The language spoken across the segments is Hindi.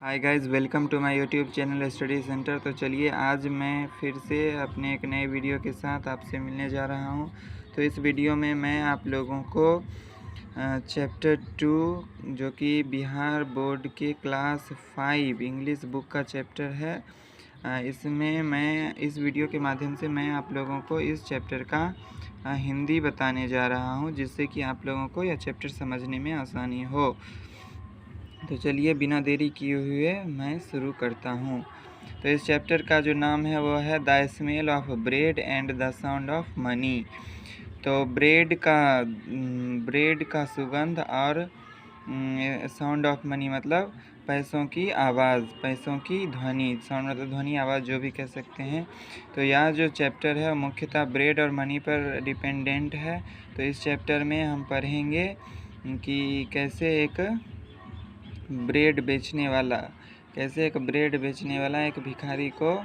Hi guys, welcome to my YouTube channel study centre. तो चलिए आज मैं फिर से अपने एक नए वीडियो के साथ आपसे मिलने जा रहा हूं। तो इस वीडियो में मैं आप लोगों को चैप्टर 2 जो कि बिहार बोर्ड के क्लास 5 इंग्लिश बुक का चैप्टर है, इसमें मैं इस वीडियो के माध्यम से मैं आप लोगों को इस चैप्टर का हिंदी बताने जा रहा हूं, जिससे कि आप लोगों को यह चैप्टर समझने में आसानी हो। तो चलिए बिना देरी किए हुए मैं शुरू करता हूँ। तो इस चैप्टर का जो नाम है वो है the smell of bread and the sound of money. तो ब्रेड का सुगंध और साउंड ऑफ मनी मतलब पैसों की आवाज़, पैसों की ध्वनि। साउंड मतलब ध्वनि, आवाज़ जो भी कह सकते हैं। तो यह जो चैप्टर है मुख्यतः ब्रेड और मनी पर डिपेंडेंट है। तो इस चैप्टर में हम पढ़ेंगे कि कैसे एक ब्रेड बेचने वाला एक भिखारी को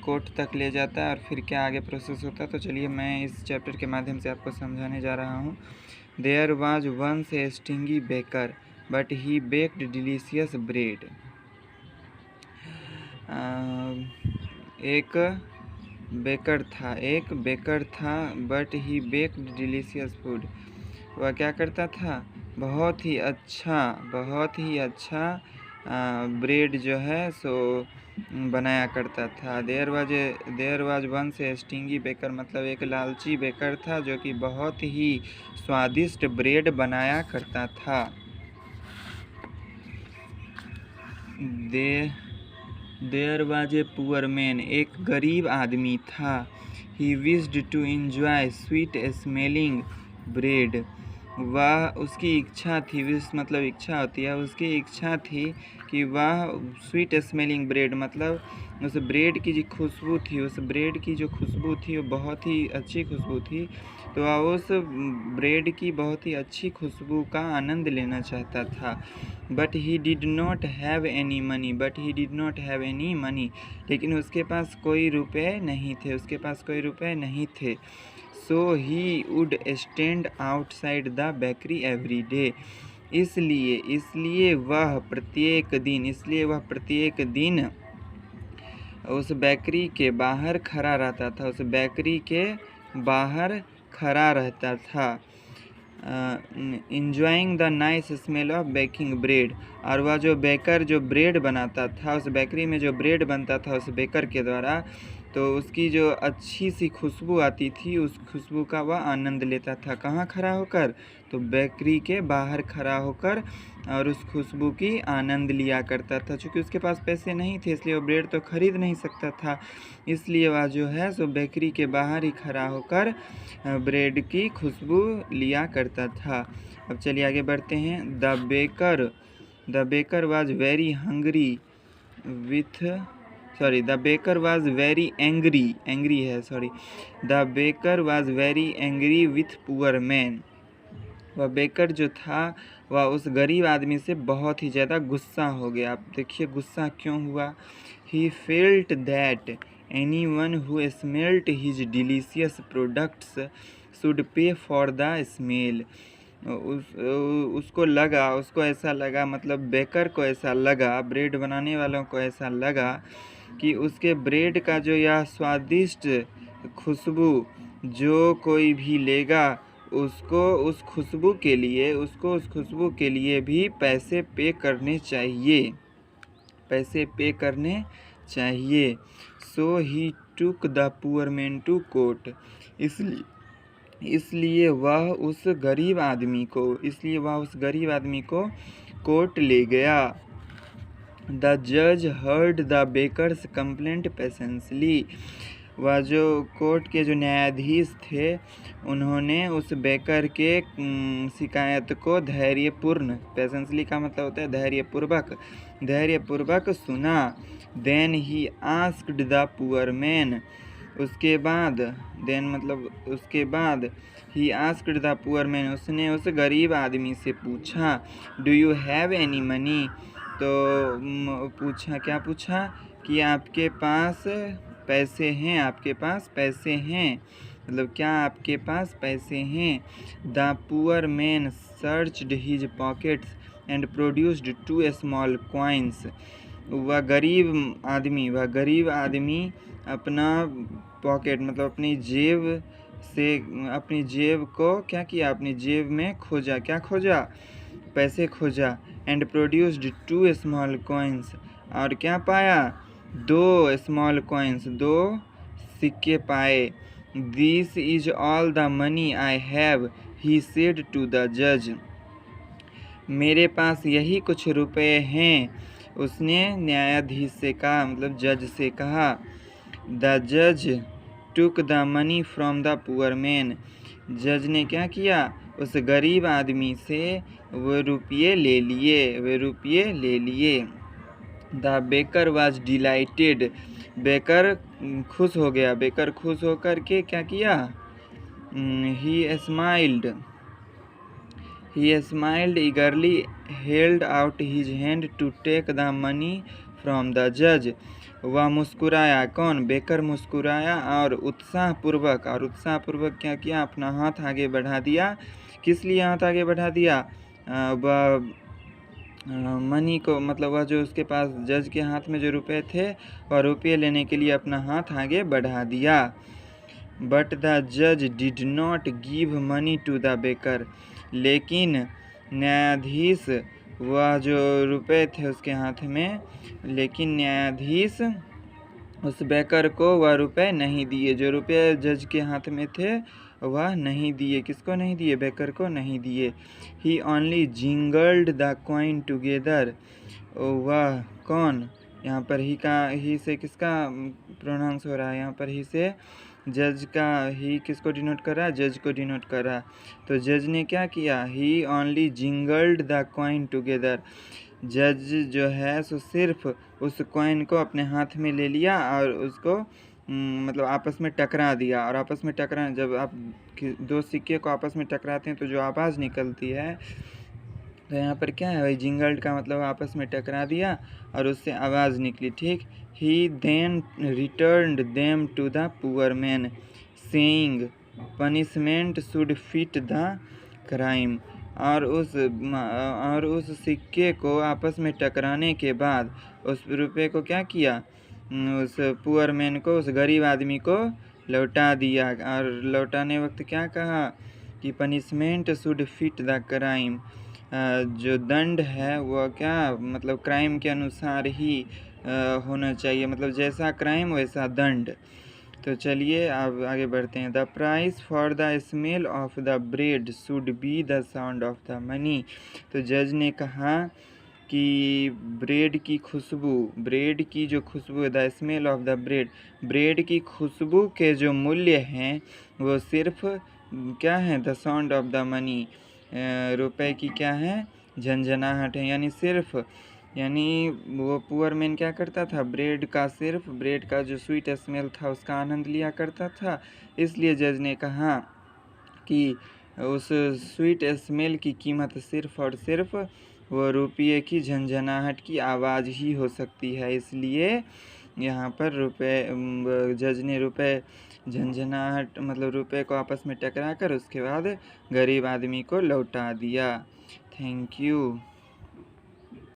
कोर्ट तक ले जाता है और फिर क्या आगे प्रोसेस होता है। तो चलिए मैं इस चैप्टर के माध्यम से आपको समझाने जा रहा हूँ। There was once a stingy baker but he baked delicious bread. एक बेकर था but he baked delicious food. वह क्या करता था? बहुत ही अच्छा ब्रेड जो है सो बनाया करता था। There was once a stingy baker मतलब एक लालची बेकर था जो कि बहुत ही स्वादिष्ट ब्रेड बनाया करता था। There was a poor man एक गरीब आदमी था। He wished to enjoy sweet smelling bread. वह उसकी इच्छा थी, विश मतलब इच्छा होती है, उसकी इच्छा थी कि वह स्वीट स्मेलिंग ब्रेड मतलब उस ब्रेड की जो खुशबू थी वो बहुत ही अच्छी खुशबू थी। तो वह उस ब्रेड की बहुत ही अच्छी खुशबू का आनंद लेना चाहता था। But he did not have any money लेकिन उसके पास कोई रुपए नहीं थे। So he would stand outside the bakery every day. इसलिए वह प्रत्येक दिन उस बेकरी के बाहर खड़ा रहता था। Enjoying the nice smell of baking bread. और वह जो ब्रेड बनाता था, उस बेकरी में जो ब्रेड बनता था उस बेकर के द्वारा, तो उसकी जो अच्छी सी खुशबू आती थी उस खुशबू का वह आनंद लेता था। कहाँ खड़ा होकर? तो बेकरी के बाहर खड़ा होकर और उस खुशबू की आनंद लिया करता था। चूँकि उसके पास पैसे नहीं थे इसलिए वो ब्रेड तो खरीद नहीं सकता था, इसलिए वह जो है सो बेकरी के बाहर ही खड़ा होकर ब्रेड की खुशबू लिया करता था। अब चलिए आगे बढ़ते हैं। The baker was very angry with poor man. वह बेकर जो था वह उस गरीब आदमी से बहुत ही ज़्यादा गुस्सा हो गया। आप देखिए गुस्सा क्यों हुआ। He felt that anyone who smelt his delicious products should pay for the smell. उसको ऐसा लगा, मतलब बेकर को ऐसा लगा, ब्रेड बनाने वालों को ऐसा लगा कि उसके ब्रेड का जो यह स्वादिष्ट खुशबू जो कोई भी लेगा उसको उस खुशबू के लिए भी पैसे पे करने चाहिए। So he took the poor man to court. इसलिए वह उस गरीब आदमी को कोर्ट ले गया। द जज heard the baker's complaint patiently. वह जो कोर्ट के जो न्यायाधीश थे उन्होंने उस बेकर के शिकायत को पेशेंसली का मतलब होता है धैर्यपूर्वक सुना। Then he asked the poor man. उसके बाद he asked the poor man, उसने उस गरीब आदमी से पूछा, do you have any money. तो क्या पूछा कि आपके पास पैसे हैं, मतलब क्या आपके पास पैसे हैं। The poor man searched his pockets and produced 2 small coins. वह गरीब आदमी अपना पॉकेट मतलब अपनी जेब को क्या किया, अपनी जेब में खोजा, क्या खोजा, पैसे खोजा। एंड प्रोड्यूस्ड 2 स्मॉल कॉइन्स, और क्या पाया, 2 स्मॉल कॉइन्स, 2 सिक्के पाए। This is all the money I have, he said to the जज। मेरे पास यही कुछ रुपए हैं, उसने न्यायाधीश से कहा, मतलब जज से कहा। द जज took the money from the poor man. जज ने क्या किया, उस गरीब आदमी से वो रुपये ले लिए। The baker was dilated. Baker खुश हो गया। बेकर खुश होकर के क्या किया, ही smiled eagerly, held out his hand to take the money from the judge. वह मुस्कुराया, कौन, बेकर मुस्कुराया और उत्साहपूर्वक क्या किया, अपना हाथ आगे बढ़ा दिया। किस लिए हाथ आगे बढ़ा दिया, वह मनी को, मतलब वह जो उसके पास जज के हाथ में जो रुपए थे, वह रुपये लेने के लिए अपना हाथ आगे बढ़ा दिया। बट द जज did not give money to the baker. लेकिन न्यायाधीश, वह जो रुपए थे उसके हाथ में, लेकिन न्यायाधीश उस बेकर को वह रुपए नहीं दिए। जो रुपए जज के हाथ में थे वह नहीं दिए। किसको नहीं दिए, बेकर को नहीं दिए। ही ओनली जिंगल्ड द कॉइन टुगेदर। वह कौन, यहाँ पर ही से किसका प्रोनाउंस हो रहा है, यहाँ पर ही से जज का, ही किसको डिनोट कर रहा है, जज को डिनोट कर रहा है। तो जज ने क्या किया, ही ओनली जिंगल्ड द कॉइन टुगेदर। जज जो है सो सिर्फ उस कॉइन को अपने हाथ में ले लिया और उसको मतलब आपस में टकरा दिया। और आपस में टकरा, जब आप 2 सिक्के को आपस में टकराते हैं तो जो आवाज़ निकलती है, तो यहाँ पर क्या है, भाई जिंगल्ड का मतलब आपस में टकरा दिया और उससे आवाज़ निकली, ठीक। He then returned them to the poor man saying punishment should fit the crime. और उस सिक्के को आपस में टकराने के बाद उस रुपये को क्या किया, उस पुअर मैन को, उस गरीब आदमी को लौटा दिया। और लौटाने वक्त क्या कहा कि punishment should fit the crime. जो दंड है वह क्या, मतलब क्राइम के अनुसार ही होना चाहिए, मतलब जैसा क्राइम वैसा दंड। तो चलिए अब आगे बढ़ते हैं। The price for the smell of the bread should be the sound of the money. तो जज ने कहा कि ब्रेड की जो खुशबू है, the smell of the bread की खुशबू के जो मूल्य हैं वो सिर्फ क्या है, the sound of the money, रुपए की क्या है, झंझनाहट है। यानी वो पुअर मैन क्या करता था, ब्रेड का जो स्वीट स्मेल था उसका आनंद लिया करता था। इसलिए जज ने कहा कि उस स्वीट स्मेल की कीमत सिर्फ और सिर्फ वो रुपये की झंझनाहट की आवाज़ ही हो सकती है। इसलिए यहाँ पर जज ने झंझनाहट मतलब रुपये को आपस में टकरा कर उसके बाद गरीब आदमी को लौटा दिया। Thank you.